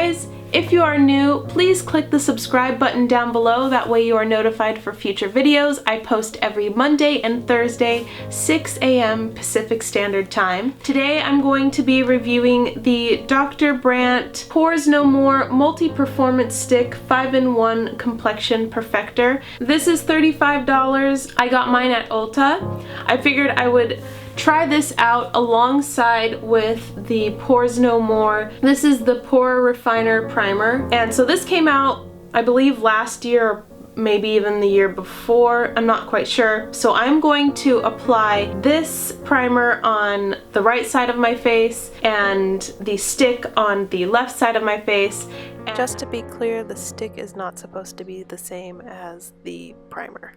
guys. If you are new, please click the subscribe button down below. That way you are notified for future videos. I post every Monday and Thursday, 6 a.m. Pacific Standard Time. Today I'm going to be reviewing the Dr. Brandt Pores No More Multi-Performance Stick 5-in-1 Complexion Perfector. This is $35. I got mine at Ulta. I figured I would try this out alongside with the Pores No More. This is the Pore Refiner Primer. And so this came out, I believe, last year, or maybe even the year before. I'm not quite sure. So I'm going to apply this primer on the right side of my face and the stick on the left side of my face. And just to be clear, the stick is not supposed to be the same as the primer.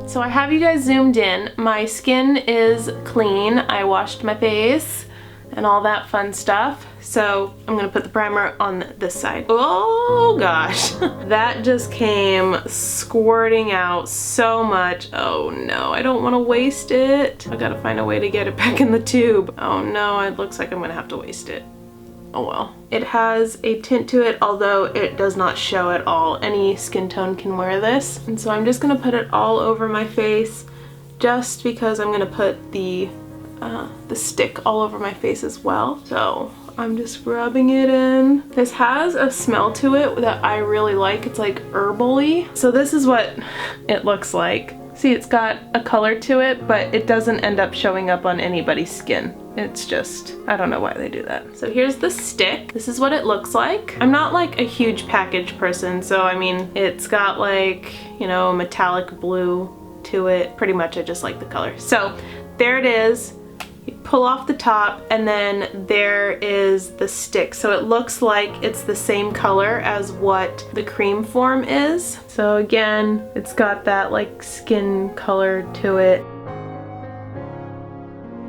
So I have you guys zoomed in. My skin is clean. I washed my face and all that fun stuff. So I'm gonna put the primer on this side. Oh gosh, that just came squirting out so much. Oh no, I don't wanna waste it. I gotta find a way to get it back in the tube. Oh no, it looks like I'm gonna have to waste it. Oh well. It has a tint to it, although it does not show at all. Any skin tone can wear this. And so I'm just gonna put it all over my face just because I'm gonna put the stick all over my face as well. So I'm just rubbing it in. This has a smell to it that I really like. It's like herbal-y. So this is what it looks like. See, it's got a color to it, but it doesn't end up showing up on anybody's skin. It's just, I don't know why they do that. So here's the stick. This is what it looks like. I'm not like a huge package person, so I mean, it's got like, you know, metallic blue to it. Pretty much I just like the color. So there it is. You pull off the top and then there is the stick. So it looks like it's the same color as what the cream form is. So again, it's got that like skin color to it.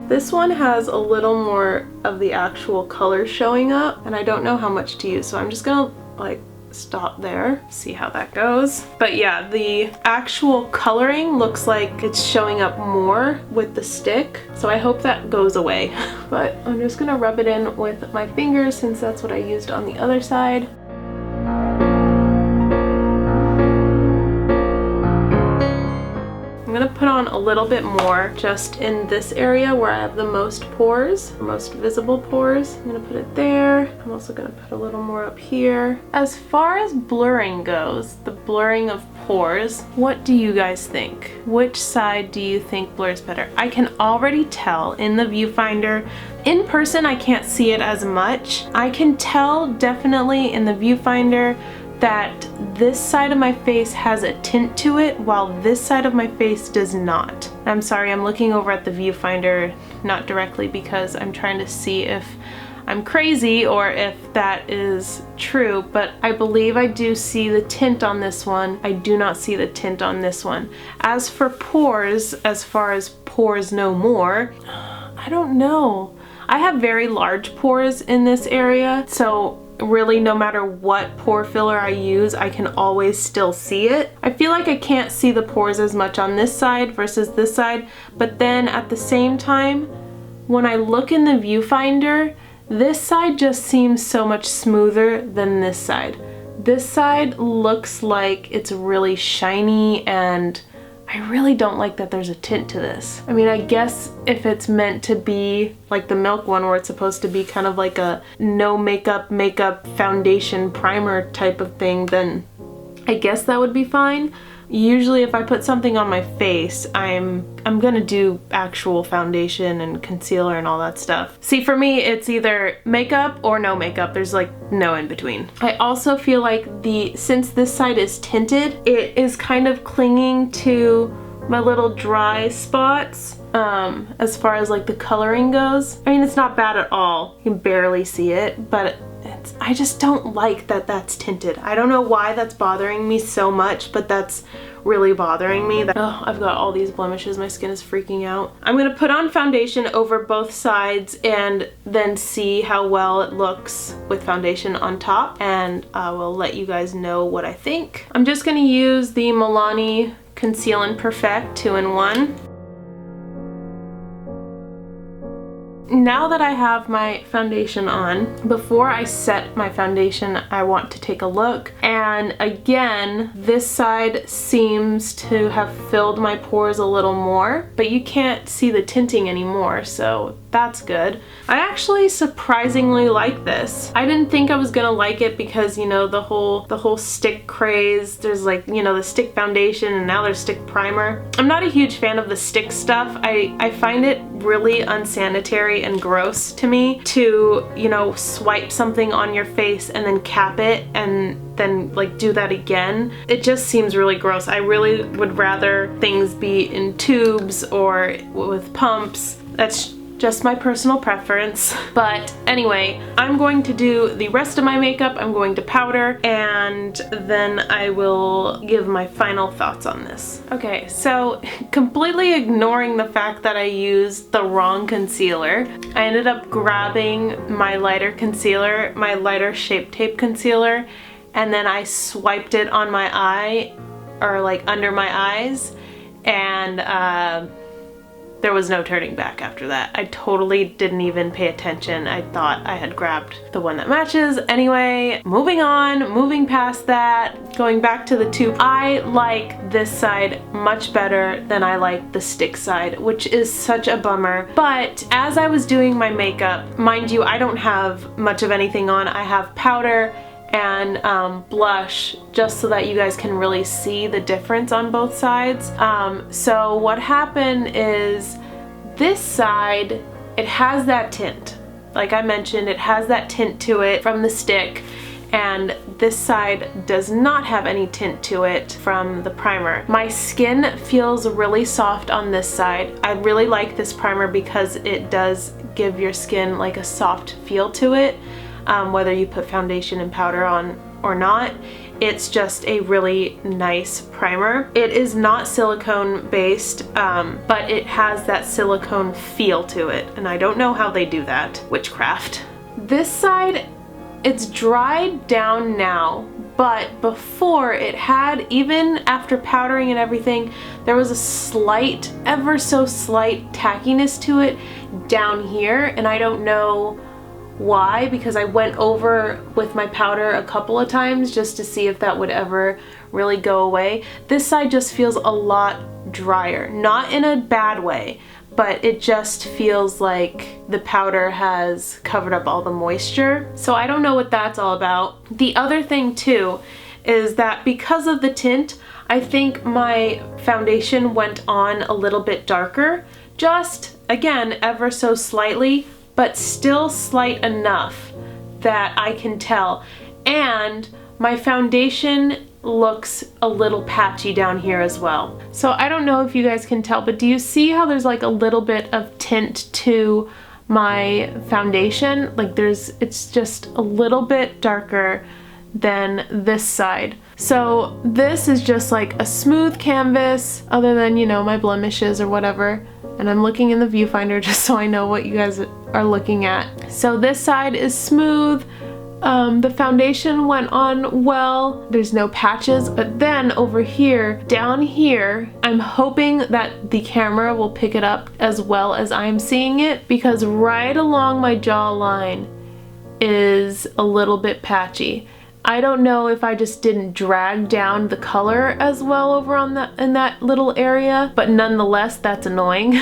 This one has a little more of the actual color showing up, and I don't know how much to use, so I'm just gonna like stop there, see how that goes. But yeah, the actual coloring looks like it's showing up more with the stick, so I hope that goes away. But I'm just gonna rub it in with my fingers since that's what I used on the other side. I'm gonna put on a little bit more just in this area where I have the most pores, most visible pores. I'm gonna put it there. I'm also gonna put a little more up here. As far as blurring goes, the blurring of pores, what do you guys think? Which side do you think blurs better? I can already tell in the viewfinder. In person, I can't see it as much. I can tell definitely in the viewfinder that this side of my face has a tint to it while this side of my face does not. I'm sorry, I'm looking over at the viewfinder, not directly, because I'm trying to see if I'm crazy or if that is true, but I believe I do see the tint on this one. I do not see the tint on this one. As for pores, as far as Pores No More, I don't know. I have very large pores in this area, so really no matter what pore filler I use, I can always still see it. I feel like I can't see the pores as much on this side versus this side, but then at the same time, when I look in the viewfinder, this side just seems so much smoother than this side. This side looks like it's really shiny, and I really don't like that there's a tint to this. I mean, I guess if it's meant to be like the Milk one where it's supposed to be kind of like a no makeup foundation primer type of thing, then I guess that would be fine. Usually if I put something on my face, I'm gonna do actual foundation and concealer and all that stuff. See, for me, it's either makeup or no makeup. There's like no in between. I also feel like since this side is tinted, it is kind of clinging to my little dry spots as far as like the coloring goes. I mean, it's not bad at all. You can barely see it, but I just don't like that that's tinted. I don't know why that's bothering me so much, but that's really bothering me. Oh, I've got all these blemishes. My skin is freaking out. I'm gonna put on foundation over both sides and then see how well it looks with foundation on top, and I will let you guys know what I think. I'm just gonna use the Milani Conceal and Perfect 2-in-1. Now that I have my foundation on, before I set my foundation, I want to take a look. And again, this side seems to have filled my pores a little more, but you can't see the tinting anymore, so that's good. I actually surprisingly like this. I didn't think I was gonna like it because, you know, the whole stick craze. There's like, you know, the stick foundation and now there's stick primer. I'm not a huge fan of the stick stuff. I find it really unsanitary and gross to me to, you know, swipe something on your face and then cap it and then like do that again. It just seems really gross. I really would rather things be in tubes or with pumps. That's just my personal preference. But anyway, I'm going to do the rest of my makeup. I'm going to powder and then I will give my final thoughts on this. Okay, so completely ignoring the fact that I used the wrong concealer, I ended up grabbing my lighter concealer, my lighter Shape Tape concealer, and then I swiped it on my eye, or like under my eyes, and there was no turning back after that. I totally didn't even pay attention. I thought I had grabbed the one that matches. Anyway, moving on, moving past that, going back to the tube. I like this side much better than I like the stick side, which is such a bummer. But as I was doing my makeup, mind you, I don't have much of anything on. I have powder and blush, just so that you guys can really see the difference on both sides. So what happened is this side, it has that tint. Like I mentioned, it has that tint to it from the stick, and this side does not have any tint to it from the primer. My skin feels really soft on this side. I really like this primer because it does give your skin like a soft feel to it. Whether you put foundation and powder on or not, it's just a really nice primer. It is not silicone based, but it has that silicone feel to it, and I don't know how they do that. Witchcraft. This side, it's dried down now, but before it had, even after powdering and everything, there was a slight, ever so slight tackiness to it down here, and I don't know why, because I went over with my powder a couple of times just to see if that would ever really go away. This side just feels a lot drier, not in a bad way, but it just feels like the powder has covered up all the moisture. So I don't know what that's all about. The other thing too is that because of the tint, I think my foundation went on a little bit darker, just again ever so slightly, but still slight enough that I can tell. And my foundation looks a little patchy down here as well. So I don't know if you guys can tell, but do you see how there's like a little bit of tint to my foundation? Like it's just a little bit darker than this side. So this is just like a smooth canvas, other than, you know, my blemishes or whatever. And I'm looking in the viewfinder just so I know what you guys are looking at. So this side is smooth. The foundation went on well. There's no patches, but then over here, down here, I'm hoping that the camera will pick it up as well as I'm seeing it, because right along my jawline is a little bit patchy. I don't know if I just didn't drag down the color as well over on in that little area, but nonetheless, that's annoying.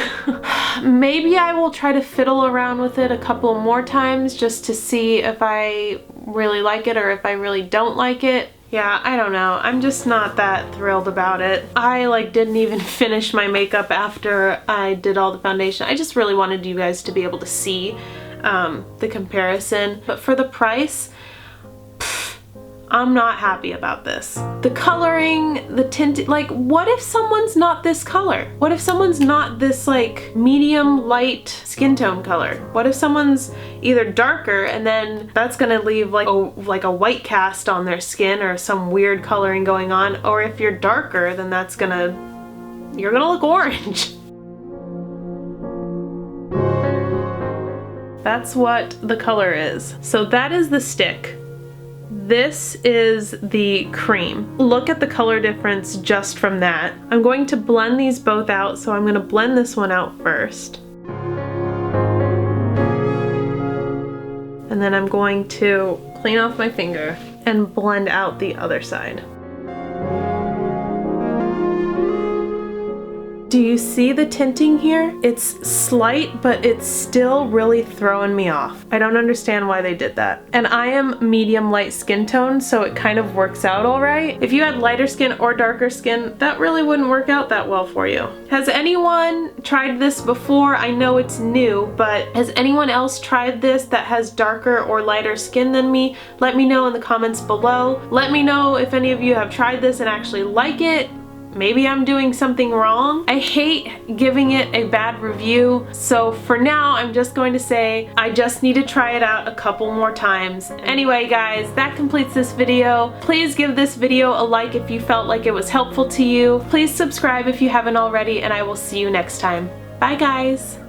Maybe I will try to fiddle around with it a couple more times just to see if I really like it or if I really don't like it. Yeah, I don't know. I'm just not that thrilled about it. I like didn't even finish my makeup after I did all the foundation. I just really wanted you guys to be able to see the comparison. But for the price, I'm not happy about this. The coloring, the tint, like what if someone's not this color? What if someone's not this like medium light skin tone color? What if someone's either darker and then that's gonna leave like a white cast on their skin or some weird coloring going on, or if you're darker then you're gonna look orange. That's what the color is. So that is the stick. This is the cream. Look at the color difference just from that. I'm going to blend these both out, so I'm going to blend this one out first. And then I'm going to clean off my finger and blend out the other side. Do you see the tinting here? It's slight, but it's still really throwing me off. I don't understand why they did that. And I am medium light skin tone, so it kind of works out all right. If you had lighter skin or darker skin, that really wouldn't work out that well for you. Has anyone tried this before? I know it's new, but has anyone else tried this that has darker or lighter skin than me? Let me know in the comments below. Let me know if any of you have tried this and actually like it. Maybe I'm doing something wrong. I hate giving it a bad review, so for now I'm just going to say I just need to try it out a couple more times. Anyway guys, that completes this video. Please give this video a like if you felt like it was helpful to you. Please subscribe if you haven't already, and I will see you next time. Bye guys!